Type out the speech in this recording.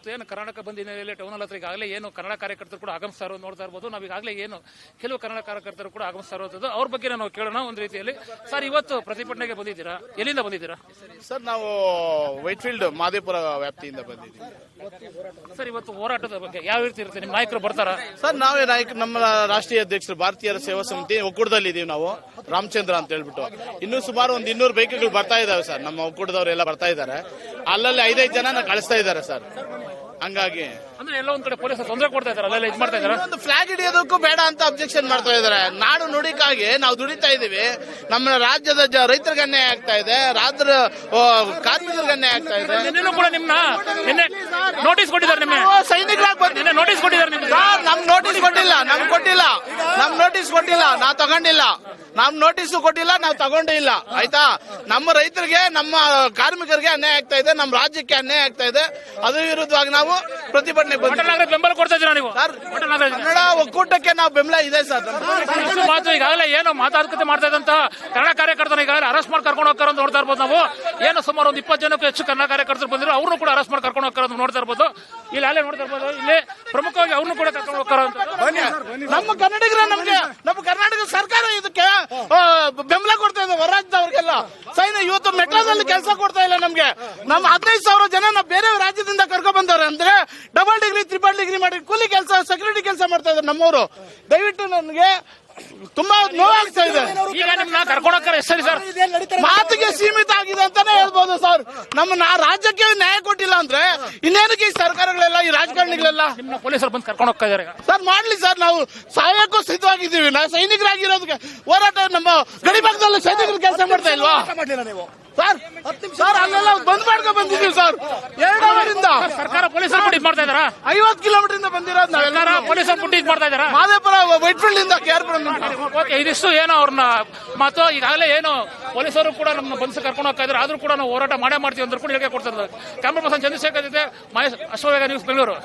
ಇವತ್ತು ಏನು ಕರ್ನಾಟಕ ಬಂದ್ ಹಿನ್ನೆಲೆಯಲ್ಲಿ ಟೌನ್ ಹತ್ರ ಈಗಾಗಲೇ ಏನು ಕನ್ನಡ ಕಾರ್ಯಕರ್ತರು ಕೂಡ ಆಗಮಿಸ್ತಾ ಇರೋದು ನೋಡ್ತಾ ಇರ್ಬೋದು. ನಾವು ಈಗಾಗಲೇ ಏನು ಕೆಲವು ಕನ್ನಡ ಕಾರ್ಯಕರ್ತರು ಕೂಡ ಆಗಮಿಸ್ತಾ ಇರೋದು ಅವ್ರ ಬಗ್ಗೆ ನಾವು ಕೇಳೋಣ ಒಂದು ರೀತಿಯಲ್ಲಿ. ಸರ್, ಇವತ್ತು ಪ್ರತಿಭಟನೆಗೆ ಬಂದಿದ್ದೀರಾ, ಎಲ್ಲಿಂದ ಬಂದಿದ್ದೀರಾ? ಸರ್, ನಾವು ವೈಟ್ಫೀಲ್ಡ್ ಮಾದೇಪುರ ವ್ಯಾಪ್ತಿಯಿಂದ ಬಂದಿದ್ದೀವಿ. ಸರ್, ಇವತ್ತು ಹೋರಾಟದ ಬಗ್ಗೆ ಯಾವ ರೀತಿ ಇರುತ್ತೆ? ನಿಮ್ಮ ನಾಯಕರು ಬರ್ತಾರಾ? ಸರ್, ನಾವೇ ನಾಯಕ, ನಮ್ಮ ರಾಷ್ಟ್ರೀಯ ಅಧ್ಯಕ್ಷರು ಭಾರತೀಯ ಸೇವಾ ಸಮಿತಿ ಒಕ್ಕೂಟದಲ್ಲಿ ಇದೀವಿ ನಾವು, ರಾಮಚಂದ್ರ ಅಂತ ಹೇಳ್ಬಿಟ್ಟು. ಇನ್ನೂ ಸುಮಾರು ಒಂದು 200 ಬೈಕ್ಗಳು ಬರ್ತಾ ಇದಾವೆ ಸರ್. ನಮ್ಮ ಒಕ್ಕೂಟದವರೆಲ್ಲ ಬರ್ತಾ ಇದ್ದಾರೆ. ಅಲ್ಲಲ್ಲಿ 5-5 ಜನ ಕಳಿಸ್ತಾ ಇದ್ದಾರೆ ಸರ್. ಹಂಗಾಗಿ ಅಂದ್ರೆ ಎಲ್ಲ ಒಂದ್ ಕಡೆ ಪೊಲೀಸರು ತೊಂದರೆ ಕೊಡ್ತಾ ಇದಾರೆ, ಅಲ್ಲೆಲ್ಲ ಇದು ಮಾಡ್ತಾ ಇದಾರೆ. ಒಂದು ಫ್ಲಾಗ್ ಹಿಡಿಯೋದಕ್ಕೂ ಬೇಡ ಅಂತ ಅಬ್ಜೆಕ್ಷನ್ ಮಾಡ್ತಾ ಇದಾರೆ. ನಾಡು ನುಡಿಗಾಗಿ ನಾವು ದುಡಿತಾ ಇದೀವಿ. ನಮ್ಮ ರಾಜ್ಯದ ರೈತರಿಗೆ ಅನ್ಯಾಯ ಆಗ್ತಾ ಇದೆ, ಕಾರ್ಮಿಕರಿಗೆ ಅನ್ಯಾಯ ಆಗ್ತಾ ಇದೆ. ನಿನ್ನೆ ಕೂಡ ನಿನ್ನೆ ನೋಟಿಸ್ ಕೊಟ್ಟಿದ್ದಾರೆ. ನಿನ್ನೆ ಸೈನಿಕರಾಗಿ ಬಂದಿದ್ದೀವಿ. ನೋಟಿಸ್ ಕೊಟ್ಟಿದ್ದಾರೆ ನಿಮ್ಗೆ? ನಮ್ ನೋಟಿಸ್ ಕೊಟ್ಟಿಲ್ಲ, ನಮ್ ನೋಟಿಸ್ ಕೊಟ್ಟಿಲ್ಲ, ನಾವು ತಗೊಂಡಿಲ್ಲ. ನಮ್ ನೋಟಿಸ್ ಕೊಟ್ಟಿಲ್ಲ, ನಾವು ತಗೊಂಡೇ ಇಲ್ಲ. ಆಯ್ತಾ? ನಮ್ಮ ರೈತರಿಗೆ, ನಮ್ಮ ಕಾರ್ಮಿಕರಿಗೆ ಅನ್ಯಾಯ ಆಗ್ತಾ ಇದೆ, ನಮ್ಮ ರಾಜ್ಯಕ್ಕೆ ಅನ್ಯಾಯ ಆಗ್ತಾ ಇದೆ. ಅದ್ರ ವಿರುದ್ಧವಾಗಿ ನಾವು ಪ್ರತಿಭಟನೆ ಬೆಂಬಲ ಕೊಡ್ತಾ ಇದ್ದೀರಾ ನೀವು? ಕನ್ನಡ ಒಕ್ಕೂಟಕ್ಕೆ ನಾವು ಬೆಂಬಲ ಇದೆ ಸರ್. ಈಗಾಗಲೇ ಏನು ಮಾತಾಡಕತೆ ಮಾಡ್ತಾ ಇದ್ದಂತ ಕನ್ನಡ ಕಾರ್ಯಕರ್ತನ ಈಗಾಗಲೇ ಅರೆಸ್ಟ್ ಮಾಡಿ ಕರ್ಕೊಂಡು ಹೋಗ್ತಾರ ಅಂತ ನೋಡ್ತಾ ಇರ್ಬೋದು ನಾವು. ಏನು ಸುಮಾರು ಒಂದು 20 ಜನಕ್ಕೂ ಹೆಚ್ಚು ಕನ್ನಡ ಕಾರ್ಯಕರ್ತರು ಬಂದಿರೋ ಅವ್ರನ್ನು ಕೂಡ ಅರೆಸ್ಟ್ ಮಾಡಿ ಕರ್ಕೊಂಡು ಹೋಗ್ತಾರ ಅಂತ ನೋಡ್ತಾ ಇರ್ಬೋದು. ಇಲ್ಲಿ ಅಲ್ಲೇ ನೋಡ್ತಾ ಇರ್ಬೋದು, ಇಲ್ಲಿ ಪ್ರಮುಖವಾಗಿ ಅವ್ರನ್ನು ಕೂಡ ಕರ್ಕೊಂಡು ಹೋಗ್ತಾರ ಅಂತ. ನಮ್ಮ ಕನ್ನಡಿಗರ, ನಮ್ಮ ಕರ್ನಾಟಕ ಸರ್ಕಾರ ಇದಕ್ಕೆ ಬೆಂಬಲ ಕೊಡ್ತಾ ಇದೆ. ಹೊರ ರಾಜ್ಯದವ್ರಿಗೆಲ್ಲ ಇವತ್ತು ಮೆಟ್ರೋದಲ್ಲಿ ಕೆಲಸ ಕೊಡ್ತಾ ಇಲ್ಲ ನಮ್ಗೆ. ನಮ್ಮ 15,000 ಜನ ನಾವು ಬೇರೆ ರಾಜ್ಯದಿಂದ ಕರ್ಕೊಂಡ್ ಬಂದವ್ರೆ. ಅಂದ್ರೆ ಡಬಲ್ ಡಿಗ್ರಿ, ತ್ರಿಬಲ್ ಡಿಗ್ರಿ ಮಾಡಿ ಕೂಲಿ ಕೆಲಸ, ಸೆಕ್ಯೂರಿಟಿ ಕೆಲಸ ಮಾಡ್ತಾ ಇದ್ದಾರೆ ನಮ್ಮವರು. ದಯವಿಟ್ಟು ನನಗೆ ತುಂಬಾ ನೋವಾಗ್ತಾ ಇದೆ. ಈಗ ನಿಮ್ನ ಕರ್ಕೊಂಡು ಹೋಗ್ತಾರೆ ಸರಿ ಸರ್, ಮಾತಿಗೆ ಸೀಮಿತ ಆಗಿದೆ ಅಂತಾನೆ ಹೇಳ್ಬೋದು ಸರ್. ನಮ್ಮ ರಾಜ್ಯಕ್ಕೆ ನ್ಯಾಯ ಕೊಟ್ಟಿಲ್ಲ ಅಂದ್ರೆ ಇನ್ನೇನಕ್ಕೆ ಈ ಸರ್ಕಾರಗಳೆಲ್ಲ, ಈ ರಾಜಕಾರಣಿಗಳೆಲ್ಲ ನಿಮ್ಮ ಪೊಲೀಸರು ಬಂದು ಕರ್ಕೊಂಡು ಹೋಗ್ತಾ ಇದಾರೆ ಸರ್. ಮಾಡ್ಲಿ ಸರ್, ನಾವು ಸಾಯಕ್ಕೂ ಸಿದ್ಧವಾಗಿದ್ದೀವಿ. ನಾವು ಸೈನಿಕರಾಗಿರೋದಕ್ಕೆ ಹೋರಾಟ, ನಮ್ಮ ಗಡಿ ಭಾಗದಲ್ಲಿ ಸೈನಿಕರು ಕೆಲಸ ಮಾಡ್ತಾ ಇಲ್ವಾ ಸರ್? ಅಲ್ಲೆಲ್ಲ ಬಂದ್ ಮಾಡ್ಕೊಂಡು ಬಂದಿದ್ದೀವಿ ಸರ್ 2 ಅವರಿಂದ. ಸರ್ಕಾರ ಪೊಲೀಸರು ಪುಟ್ಟಿ ಮಾಡ್ತಾ ಇದಾರ. 50 ಕಿಲೋಮೀಟರ್ ಇಂದ ಬಂದಿರೋದು ನಾವೆಲ್ಲ. ಪೊಲೀಸರು ಪುಟ್ಟಿ ಮಾಡ್ತಾ ಇದಾರ ಮಾದೇಪುರ ವೈಟ್ಫೀಲ್ಡ್ ಇಂದ ಕೇರ್ಪುರ. ಇದಿಷ್ಟು ಏನೋ ಅವ್ರನ್ನ ಮಾತು. ಈಗಾಗಲೇ ಏನು ಪೊಲೀಸರು ಕೂಡ ನಮ್ಮ ಬಂದು ಕರ್ಕೊಂಡು ಹೋಗ್ತಾ ಇದ್ದಾರೆ. ಆದ್ರೂ ಕೂಡ ನಾವು ಹೋರಾಟ ಮಾಡೇ ಮಾಡ್ತೀವಿ ಅಂತ ಕೂಡ ಹೇಳಿಕೆ ಕೊಡ್ತಾ ಇದ್ದಾರೆ. ಕ್ಯಾಮ್ರಾ ಪರ್ಸನ್ ಚಂದ್ರಶೇಖರ್ ಜೊತೆ ಮಹೇಶ್, ಅಶ್ವವೇಗ ನ್ಯೂಸ್, ಬೆಂಗಳೂರು.